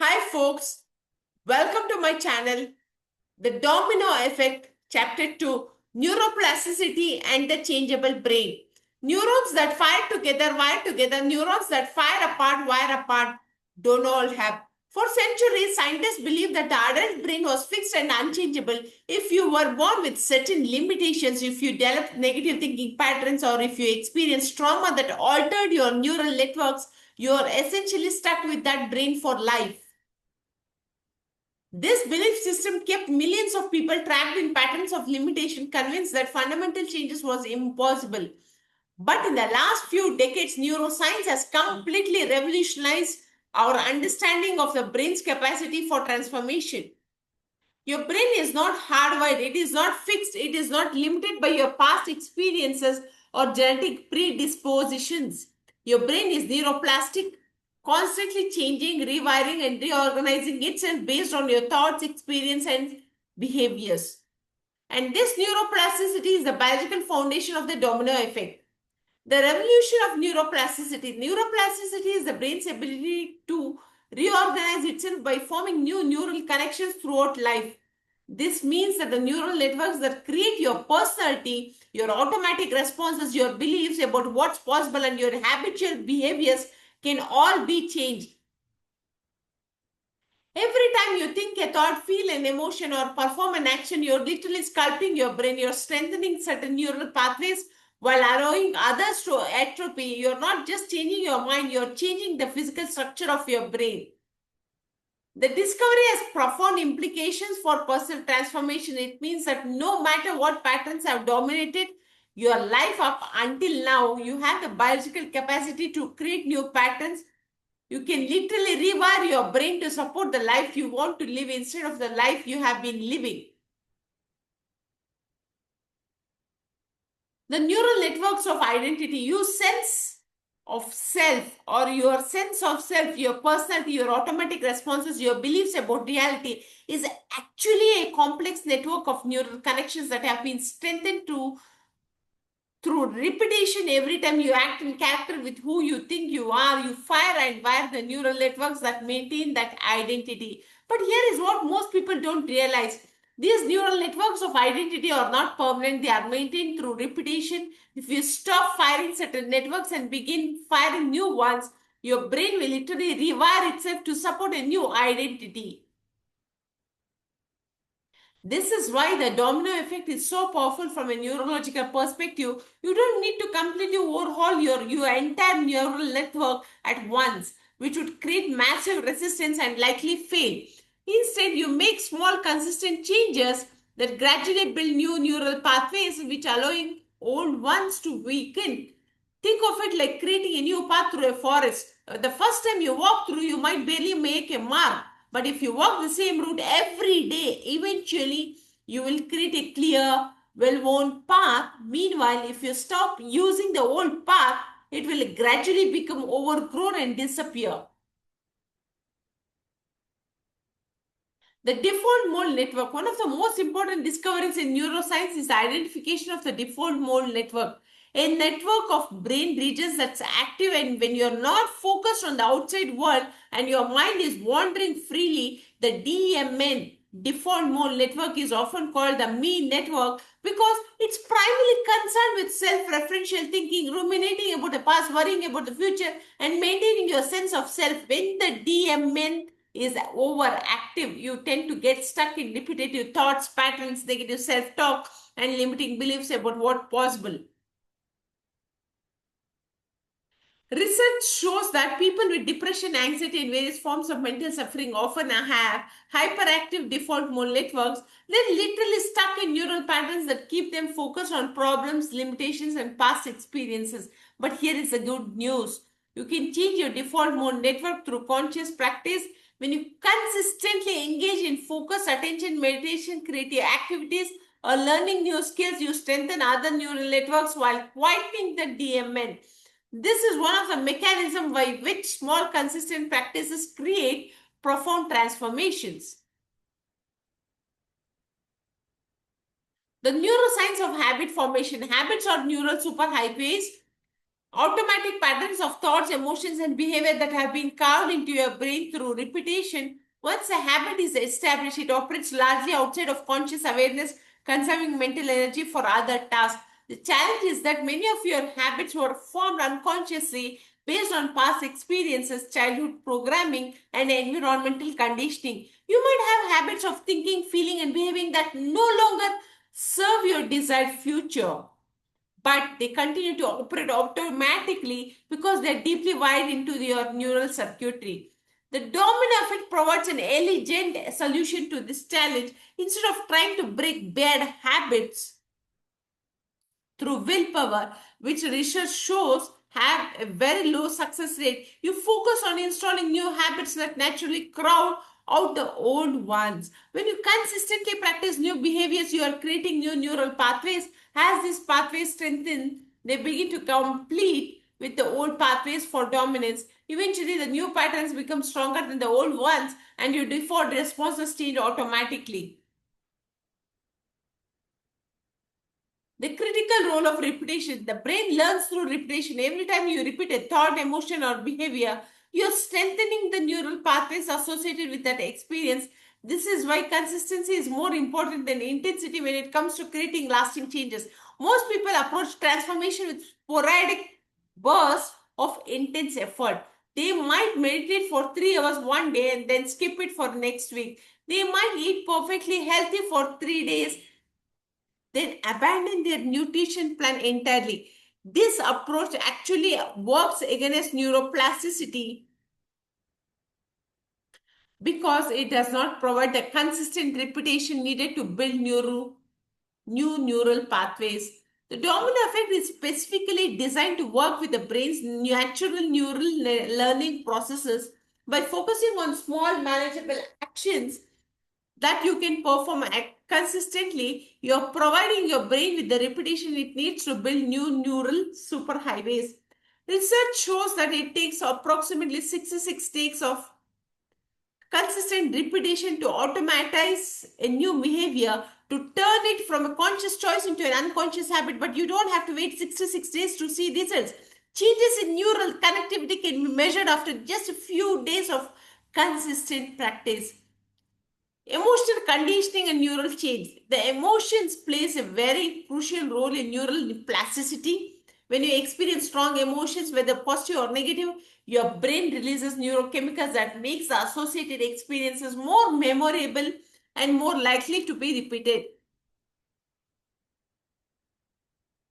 Hi, folks. Welcome to my channel, The Domino Effect, Chapter 2 Neuroplasticity and the Changeable Brain. Neurons that fire together, wire together, neurons that fire apart, wire apart, don't all have. For centuries, scientists believed that the adult brain was fixed and unchangeable. If you were born with certain limitations, if you developed negative thinking patterns, or if you experienced trauma that altered your neural networks, you are essentially stuck with that brain for life. This belief system kept millions of people trapped in patterns of limitation, convinced that fundamental changes was impossible. But in the last few decades, neuroscience has completely revolutionized our understanding of the brain's capacity for transformation. Your brain is not hardwired, it is not fixed, it is not limited by your past experiences or genetic predispositions. Your brain is neuroplastic, constantly changing, rewiring, and reorganizing itself based on your thoughts, experience, and behaviors. And this neuroplasticity is the biological foundation of the domino effect. The revolution of neuroplasticity. Neuroplasticity is the brain's ability to reorganize itself by forming new neural connections throughout life. This means that the neural networks that create your personality, your automatic responses, your beliefs about what's possible, and your habitual behaviors can all be changed. Every time you think a thought, feel an emotion, or perform an action, you're literally sculpting your brain. You're strengthening certain neural pathways while allowing others to atrophy. You're not just changing your mind, you're changing the physical structure of your brain. The discovery has profound implications for personal transformation. It means that no matter what patterns have dominated your life up until now, you have the biological capacity to create new patterns. You can literally rewire your brain to support the life you want to live instead of the life you have been living. The neural networks of identity, your sense of self or your sense of self, your personality, your automatic responses, your beliefs about reality is actually a complex network of neural connections that have been strengthened through repetition. Every time you act in character with who you think you are, you fire and wire the neural networks that maintain that identity. But here is what most people don't realize. These neural networks of identity are not permanent, they are maintained through repetition. If you stop firing certain networks and begin firing new ones, your brain will literally rewire itself to support a new identity. This is why the domino effect is so powerful from a neurological perspective. You don't need to completely overhaul your entire neural network at once, which would create massive resistance and likely fail. Instead, you make small, consistent changes that gradually build new neural pathways, which allowing old ones to weaken. Think of it like creating a new path through a forest. The first time you walk through, you might barely make a mark. But if you walk the same route every day, eventually you will create a clear, well-worn path. Meanwhile, if you stop using the old path, it will gradually become overgrown and disappear. The default mode network. One of the most important discoveries in neuroscience is the identification of the default mode network. A network of brain regions that's active, and when you're not focused on the outside world and your mind is wandering freely, the DMN, default mode network, is often called the me network because it's primarily concerned with self-referential thinking, ruminating about the past, worrying about the future, and maintaining your sense of self. When the DMN is overactive, you tend to get stuck in repetitive thoughts, patterns, negative self-talk, and limiting beliefs about what's possible. Research shows that people with depression, anxiety, and various forms of mental suffering often have hyperactive default mode networks. They're literally stuck in neural patterns that keep them focused on problems, limitations, and past experiences. But here is the good news. You can change your default mode network through conscious practice. When you consistently engage in focused attention, meditation, creative activities, or learning new skills, you strengthen other neural networks while quieting the DMN. This is one of the mechanisms by which small consistent practices create profound transformations. The neuroscience of habit formation. Habits are neural superhighways Automatic patterns of thoughts, emotions, and behavior that have been carved into your brain through repetition. Once a habit is established, it operates largely outside of conscious awareness, conserving mental energy for other tasks. The challenge is that many of your habits were formed unconsciously based on past experiences, childhood programming, and environmental conditioning. You might have habits of thinking, feeling, and behaving that no longer serve your desired future, but they continue to operate automatically because they're deeply wired into your neural circuitry. The domino effect provides an elegant solution to this challenge. Instead of trying to break bad habits through willpower, which research shows have a very low success rate, you focus on installing new habits that naturally crowd out the old ones. When you consistently practice new behaviors, you are creating new neural pathways. As these pathways strengthen, they begin to complete with the old pathways for dominance. Eventually, the new patterns become stronger than the old ones, and your default responses change automatically. The critical role of repetition. The brain learns through repetition. Every time you repeat a thought, emotion, or behavior, you're strengthening the neural pathways associated with that experience. This is why consistency is more important than intensity when it comes to creating lasting changes. Most people approach transformation with sporadic bursts of intense effort. They might meditate for 3 hours one day and then skip it for next week. They might eat perfectly healthy for 3 days, then abandon their nutrition plan entirely. This approach actually works against neuroplasticity because it does not provide the consistent repetition needed to build new neural pathways. The domino effect is specifically designed to work with the brain's natural neural learning processes by focusing on small manageable actions that you can perform consistently. You're providing your brain with the repetition it needs to build new neural superhighways. Research shows that it takes approximately 66 takes of consistent repetition to automatize a new behavior, to turn it from a conscious choice into an unconscious habit. But you don't have to wait 66 days to see results. Changes in neural connectivity can be measured after just a few days of consistent practice. Emotional conditioning and neural change. The emotions plays a very crucial role in neural plasticity. When you experience strong emotions, whether positive or negative, your brain releases neurochemicals that makes the associated experiences more memorable and more likely to be repeated.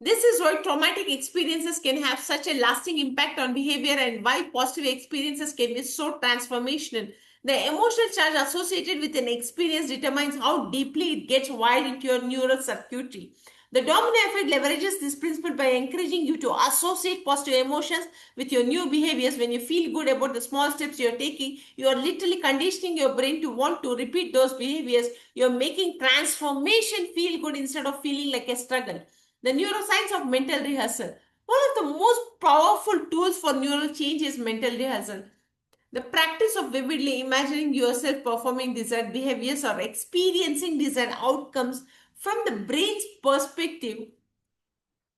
This is why traumatic experiences can have such a lasting impact on behavior and why positive experiences can be so transformational. The emotional charge associated with an experience determines how deeply it gets wired into your neural circuitry. The domino effect leverages this principle by encouraging you to associate positive emotions with your new behaviors. When you feel good about the small steps you're taking, you are literally conditioning your brain to want to repeat those behaviors. You're making transformation feel good instead of feeling like a struggle. The neuroscience of mental rehearsal. One of the most powerful tools for neural change is mental rehearsal. The practice of vividly imagining yourself performing desired behaviors or experiencing desired outcomes from the brain's perspective.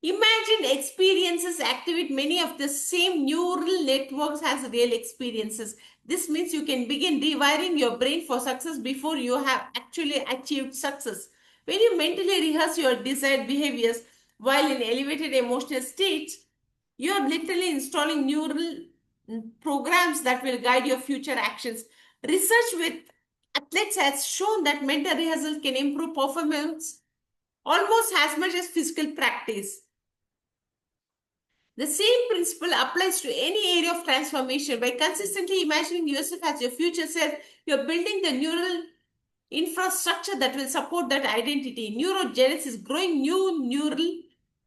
Imagined experiences activate many of the same neural networks as real experiences. This means you can begin rewiring your brain for success before you have actually achieved success. When you mentally rehearse your desired behaviors while in elevated emotional states, you are literally installing neural programs that will guide your future actions. Research with athletes has shown that mental rehearsal can improve performance almost as much as physical practice. The same principle applies to any area of transformation. By consistently imagining yourself as your future self, you're building the neural infrastructure that will support that identity. Neurogenesis, growing new neural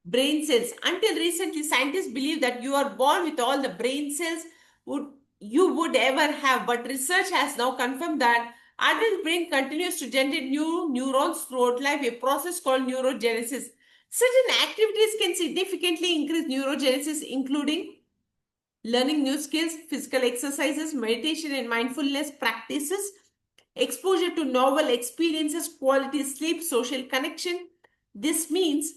brain cells. Until recently, scientists believe that you are born with all the brain cells would you would ever have, but research has now confirmed that adult brain continues to generate new neurons throughout life, a process called neurogenesis. Certain activities can significantly increase neurogenesis, including learning new skills, physical exercises, meditation and mindfulness practices, exposure to novel experiences, quality sleep, social connection. This means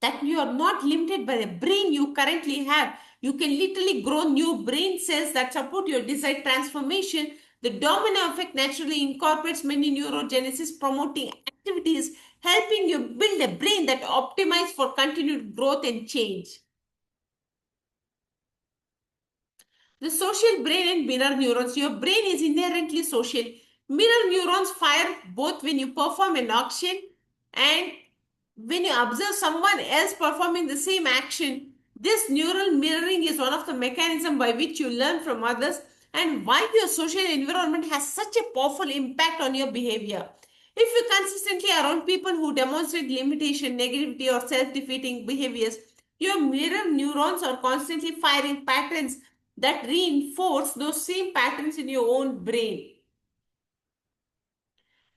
that you are not limited by the brain you currently have. You can literally grow new brain cells that support your desired transformation. The domino effect naturally incorporates many neurogenesis promoting activities, helping you build a brain that optimizes for continued growth and change. The social brain and mirror neurons. Your brain is inherently social. Mirror neurons fire both when you perform an action and when you observe someone else performing the same action. This neural mirroring is one of the mechanisms by which you learn from others and why your social environment has such a powerful impact on your behavior. If you consistently around people who demonstrate limitation, negativity, or self-defeating behaviors, your mirror neurons are constantly firing patterns that reinforce those same patterns in your own brain.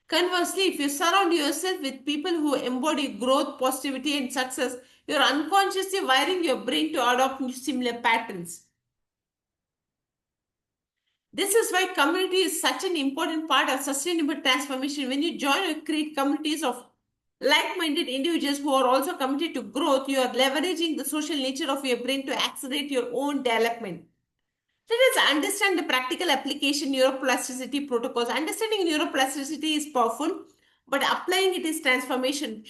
Conversely, if you surround yourself with people who embody growth, positivity, and success, you're unconsciously wiring your brain to adopt similar patterns. This is why community is such an important part of sustainable transformation. When you join or create communities of like-minded individuals who are also committed to growth, you are leveraging the social nature of your brain to accelerate your own development. Let us understand the practical application neuroplasticity protocols. Understanding neuroplasticity is powerful, but applying it is transformation.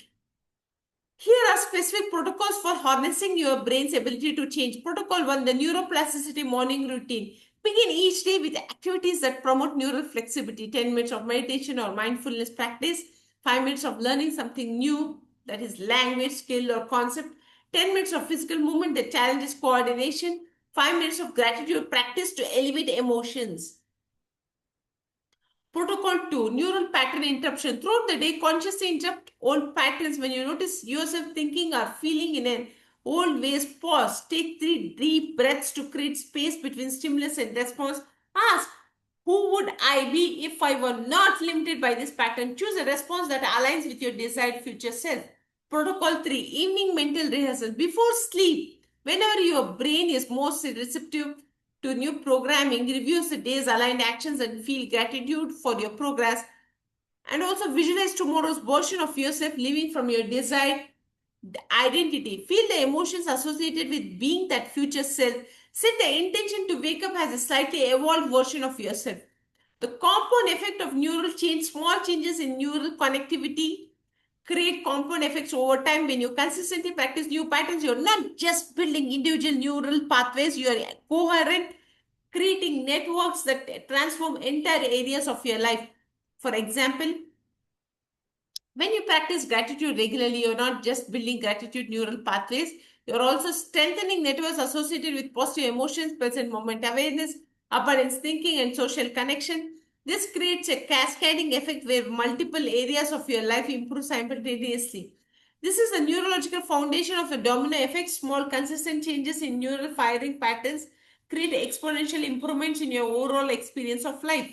Here are specific protocols for harnessing your brain's ability to change. Protocol 1, the neuroplasticity morning routine. Begin each day with activities that promote neural flexibility. 10 minutes of meditation or mindfulness practice, 5 minutes of learning something new, that is language, skill, or concept, 10 minutes of physical movement that challenges coordination, 5 minutes of gratitude practice to elevate emotions. Protocol 2, neural pattern interruption. Throughout the day, consciously interrupt old patterns. When you notice yourself thinking or feeling in an old ways, pause. Take 3 deep breaths to create space between stimulus and response. Ask, who would I be if I were not limited by this pattern? Choose a response that aligns with your desired future self. Protocol 3, evening mental rehearsal. Before sleep, whenever your brain is most receptive to new programming, reviews the day's aligned actions and feel gratitude for your progress. And also visualize tomorrow's version of yourself living from your desired identity. Feel the emotions associated with being that future self. Set the intention to wake up as a slightly evolved version of yourself. The compound effect of neural change, small changes in neural connectivity create compound effects over time. When you consistently practice new patterns, you're not just building individual neural pathways, you are coherent, creating networks that transform entire areas of your life. For example, when you practice gratitude regularly, you're not just building gratitude neural pathways, you're also strengthening networks associated with positive emotions, present moment awareness, abundance thinking, and social connection. This creates a cascading effect where multiple areas of your life improve simultaneously. This is the neurological foundation of the domino effect. Small, consistent changes in neural firing patterns create exponential improvements in your overall experience of life.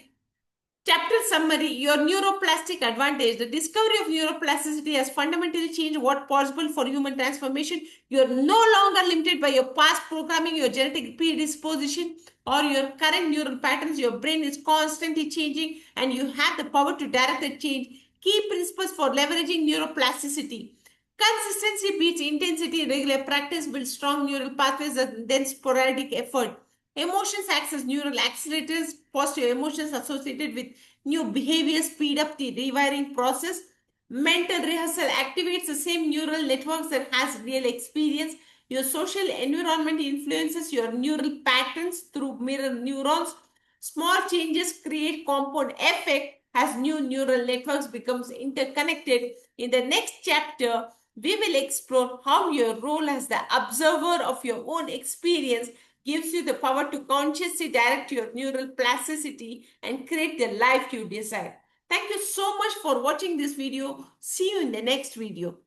Chapter summary, your neuroplastic advantage. The discovery of neuroplasticity has fundamentally changed what possible for human transformation. You are no longer limited by your past programming, your genetic predisposition, or your current neural patterns. Your brain is constantly changing and you have the power to direct that change. Key principles for leveraging neuroplasticity. Consistency beats intensity. Regular practice builds strong neural pathways and then sporadic effort. Emotions acts as neural accelerators. Positive emotions associated with new behaviors speed up the rewiring process. Mental rehearsal activates the same neural networks that has real experience. Your social environment influences your neural patterns through mirror neurons. Small changes create compound effect as new neural networks becomes interconnected. In the next chapter, we will explore how your role as the observer of your own experience gives you the power to consciously direct your neural plasticity and create the life you desire. Thank you so much for watching this video. See you in the next video.